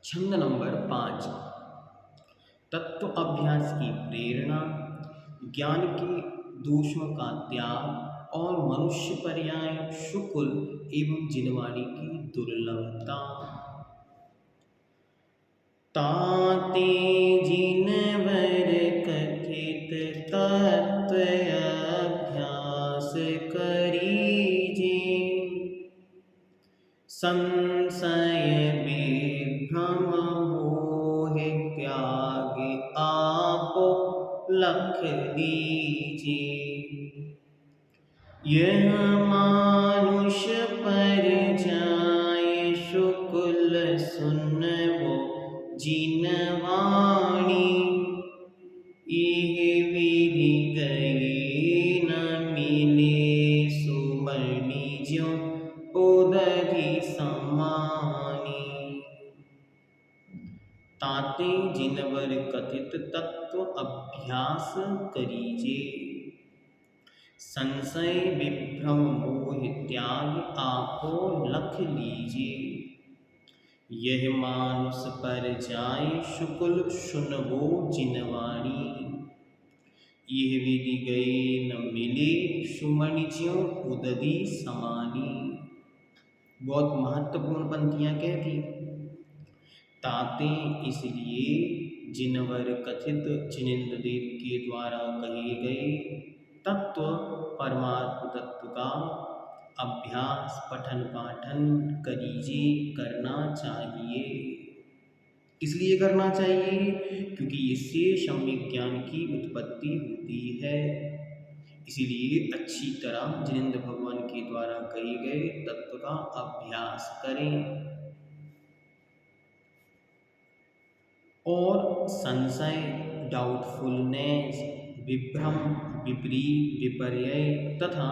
छंद नंबर 5। तत्व अभ्यास की प्रेरणा, ज्ञान के दोषों का त्याग और मनुष्य पर्याय शुक्ल एवं जिनवाणी की दुर्लभता। ताते जिनवर कथित तत्व अभ्यास करीजे, संशय विभ्रम मोह त्याग आपो लख दीजिए। यह मानुष पर जाए शुक्ल सुनबो जिनवाणी, इह विधि गई न मिले सुमणि ज्यों उदधि समानी। ताते जिनवर कथित तत्व अभ्यास करीजे, संशय विभ्रम मोह त्याग आपो लख लीजिए। यह मानुष पर जाए शुक्ल सुनबो जिनवाणी, यह विधि गई न मिले सुमणि ज्यों उदधि समानी। बहुत महत्वपूर्ण पंक्तियां कहती। ताते इसलिए जिनवर कथित जिनेन्द्र देव के द्वारा कहे गए तत्व परमात्म तत्व का अभ्यास पठन पाठन करीजे, करना चाहिए। इसलिए करना चाहिए क्योंकि इससे सम्यक ज्ञान की उत्पत्ति होती है। इसीलिए अच्छी तरह जिनेन्द्र भगवान के द्वारा कहे गए तत्व का अभ्यास करें। और संशय डाउटफुलनेस, विभ्रम विपरीत विपर्यय तथा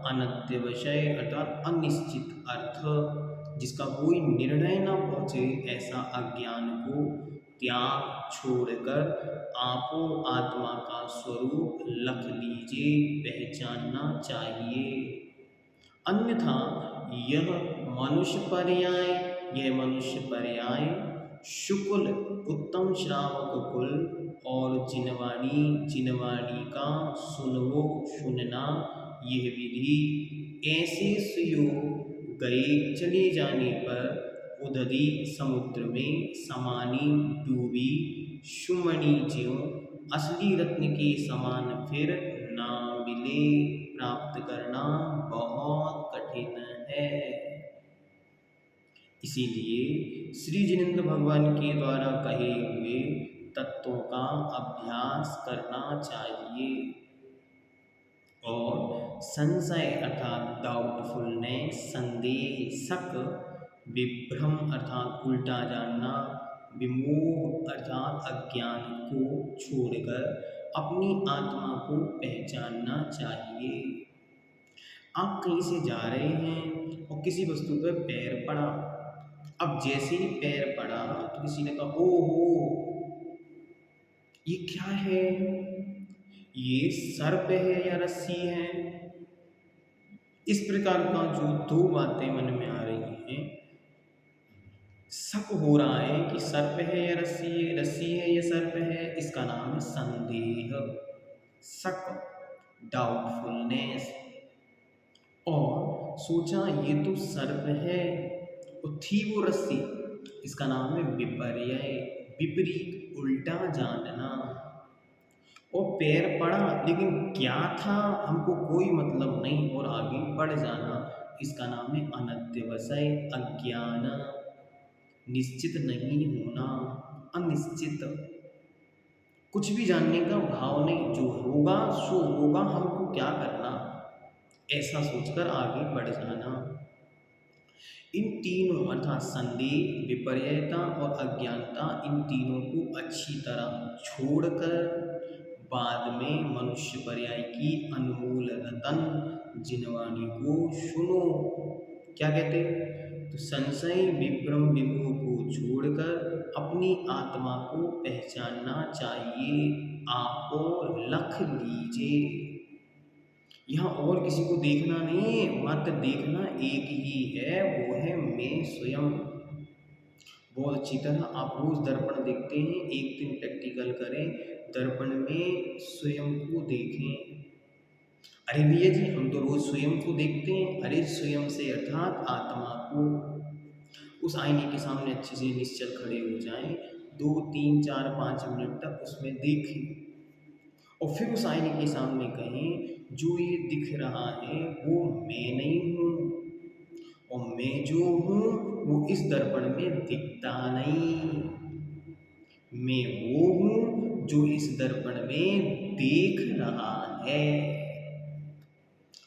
अनध्यवशय अर्थात अनिश्चित अर्थ, जिसका कोई निर्णय न पहुँचे, ऐसा अज्ञान को त्याग छोड़कर आपो आत्मा का स्वरूप लख लीजिए, पहचानना चाहिए। अन्यथा यह मनुष्य पर्याय यह मनुष्य पर्याय शुक्ल उत्तम श्रावक कुल और जिनवाणी का सुनवो सुनना, यह विधि ऐसे सुयोग गए चले जाने पर उदधि समुद्र में समानी डूबी सुमणि ज्यों असली रत्न के समान फिर ना मिले, प्राप्त करना बहुत कठिन है। इसीलिए श्री जिनेन्द्र भगवान के द्वारा कहे हुए तत्वों का अभ्यास करना चाहिए। और संशय अर्थात डाउटफुलनेस, संदेह, शक, विभ्रम अर्थात उल्टा जानना, विमोह अर्थात अज्ञान को छोड़कर अपनी आत्मा को पहचानना चाहिए। आप कहीं से जा रहे हैं और किसी वस्तु पर पैर पड़ा। अब जैसे ही पैर पड़ा तो किसी ने कहा, ओहो ये क्या है, ये सर्प है या रस्सी है। इस प्रकार का जो दो बातें मन में आ रही हैं, शक हो रहा है कि सर्प है या रस्सी है या सर्प है, इसका नाम है संदेह, शक, डाउटफुलनेस। और सोचा ये तो सर्प है और थी वो रस्सी, इसका नाम है विपर्यय, विपरीत, उल्टा जानना। और पैर पड़ा लेकिन क्या था हमको कोई मतलब नहीं और आगे बढ़ जाना, इसका नाम है अनध्यवसाय, अज्ञान, निश्चित नहीं होना, अनिश्चित, कुछ भी जानने का भाव नहीं, जो होगा सो होगा, हमको क्या करना, ऐसा सोचकर आगे बढ़ जाना। इन तीनों अर्थात संदेह, विपर्ययता और अज्ञानता, इन तीनों को अच्छी तरह छोड़कर बाद में मनुष्य पर्याय की अनमोल रतन जिनवाणी को सुनो। क्या कहते? तो संशय विभ्रम विमोह को छोड़कर अपनी आत्मा को पहचानना चाहिए, आपको लख लीजिए। यहाँ और किसी को देखना नहीं, मात्र देखना एक ही है, वो है मैं स्वयं। बहुत अच्छी तरह आप रोज़ दर्पण देखते हैं, एक दिन प्रैक्टिकल करें, दर्पण में स्वयं को देखें। अरे भैया जी, हम तो रोज़ स्वयं को देखते हैं। अरे स्वयं से अर्थात आत्मा को। उस आईने के सामने अच्छे से निश्चल खड़े हो जाएं, 2, 3, 4, 5 मिनट तक उसमें देखें और फिर उस आईने के सामने कहें, जो ये दिख रहा है वो मैं नहीं हूँ, और मैं जो हूँ वो इस दर्पण में दिखता नहीं। मैं वो हूँ जो इस दर्पण में देख रहा है।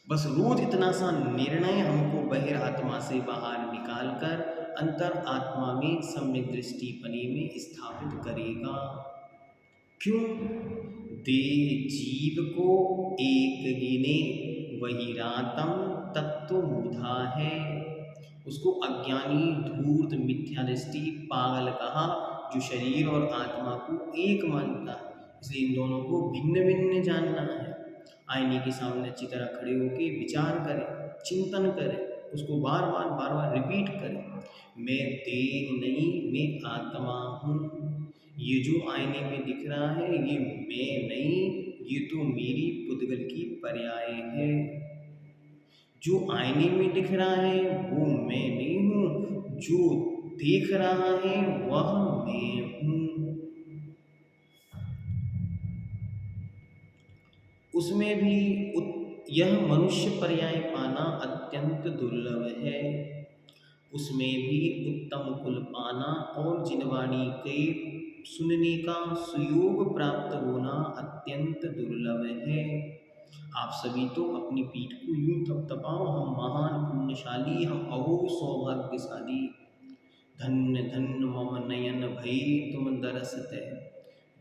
बस रोज इतना सा निर्णय हमको बहिर आत्मा से बाहर निकालकर अंतर आत्मा में सम्यक दृष्टिपने में स्थापित करेगा। क्यों? देह जीव को एक गिने, वही रातम तत्व मुधा है। उसको अज्ञानी धूर्त मिथ्या दृष्टि पागल कहा, जो शरीर और आत्मा को एक मानता है। इसलिए इन दोनों को भिन्न भिन्न जानना है। आईने के सामने अच्छी तरह खड़े होकर विचार करें, चिंतन करें, उसको बार बार रिपीट करें। मैं देह नहीं, मैं आत्मा हूँ। ये जो आईने में दिख रहा है ये मैं नहीं, ये तो मेरी पुद्गल की पर्याय है। जो आईने में दिख रहा है वो मैं नहीं हूँ, जो देख रहा है वह मैं हूँ। उसमें भी यह मनुष्य पर्याय पाना अत्यंत दुर्लभ है। उसमें भी उत्तम कुल पाना और जिनवाणी के सुनने का सुयोग प्राप्त होना अत्यंत दुर्लभ है। आप सभी तो अपनी पीठ को यूं थपथपाओ, हम महान पुण्यशाली, हम अहो सौभाग्यशाली। धन्य धन्य मम नयन भई तुम दरसते,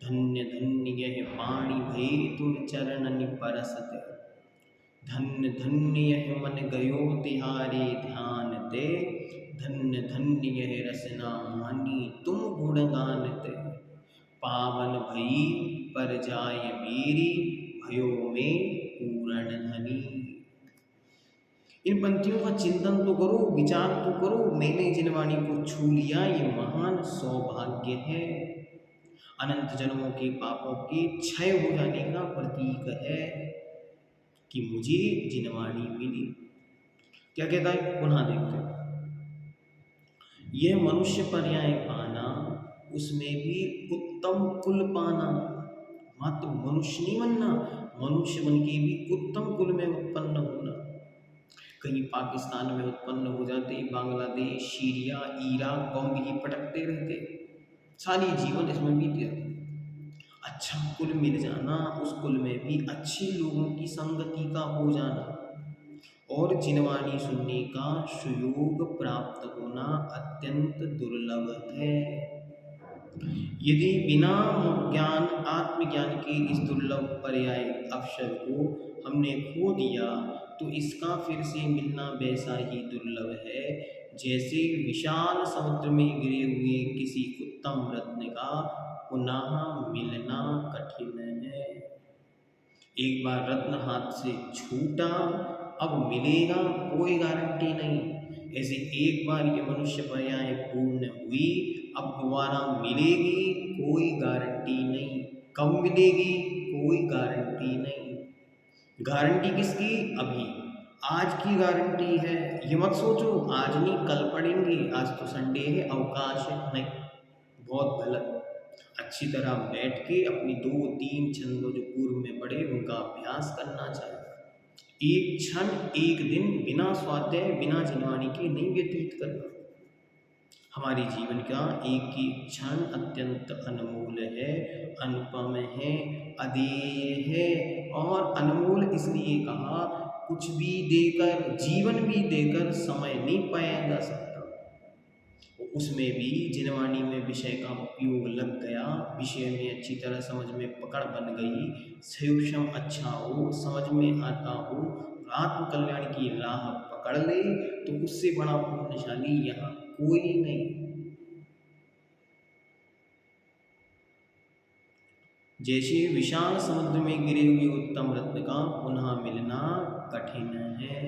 धन्य धन्य यह पाणी भई तुम चरणनि परसते। धन्य धन्य यह मन गयो तिहारे ध्यान ते, धन्य धन्य यह रसना मानी तुम गुणगान ते। पावन भई पर जाय मेरी, भयो में पूरण धनी। इन पंक्तियों का चिंतन तो करो, विचार तो करो। मैंने जिनवाणी को छू लिया, ये महान सौभाग्य है। अनंत जन्मों के पापों के क्षय हो जाने का प्रतीक है कि मुझे जिनवाणी मिली। क्या कहता है, पुनः देखते हैं। यह मनुष्य पर्याय पाना, उसमें भी उत्तम कुल पाना। मात्र मनुष्य नहीं बनना, मनुष्य बन के भी उत्तम कुल में उत्पन्न होना। कहीं पाकिस्तान में उत्पन्न हो जाते, बांग्लादेश, सीरिया, इराक, बम ही पटकते रहते, सारी जीवन इसमें बीत जाती। अच्छा कुल मिल जाना, उस कुल में भी अच्छे लोगों की संगति का हो जाना और जिनवाणी सुनने का सुयोग प्राप्त होना अत्यंत दुर्लभ है। यदि बिना ज्ञान आत्मज्ञान के इस दुर्लभ पर्याय अवसर को हमने खो दिया तो इसका फिर से मिलना वैसा ही दुर्लभ है जैसे विशाल समुद्र में गिरे हुए किसी उत्तम रत्न का पुनः मिलना कठिन है। एक बार रत्न हाथ से छूटा, अब मिलेगा कोई गारंटी नहीं। ऐसे एक बार ये मनुष्य पर्याय पूर्ण हुई, अब दोबारा मिलेगी कोई गारंटी नहीं। कब मिलेगी कोई गारंटी नहीं। गारंटी किसकी? अभी आज की गारंटी है। ये मत सोचो आज नहीं कल पढ़ेंगे, आज तो संडे है अवकाश है, नहीं, बहुत गलत। अच्छी तरह बैठ के अपनी 2-3 छंदों जो पूर्व में पढ़े उनका अभ्यास करना चाहिए। एक क्षण एक दिन बिना स्वाध्याय बिना जिनवाणी के नहीं व्यतीत करना। हमारे जीवन का एक एक क्षण अत्यंत अनमोल है, अनुपम है, अदेय है। और अनमोल इसलिए कहा, कुछ भी देकर, जीवन भी देकर समय नहीं पाया जा सकता। उसमें भी जिनवाणी में विषय का उपयोग लग गया, विषय में अच्छी तरह समझ में पकड़ बन गई, संयुक्षम अच्छा हो, समझ में आता हो, आत्म कल्याण की राह पकड़ ले तो उससे बड़ा पुण्यशाली यहाँ कोई नहीं। जैसे विशाल समुद्र में गिरे हुए उत्तम रत्न का पुनः मिलना कठिन है।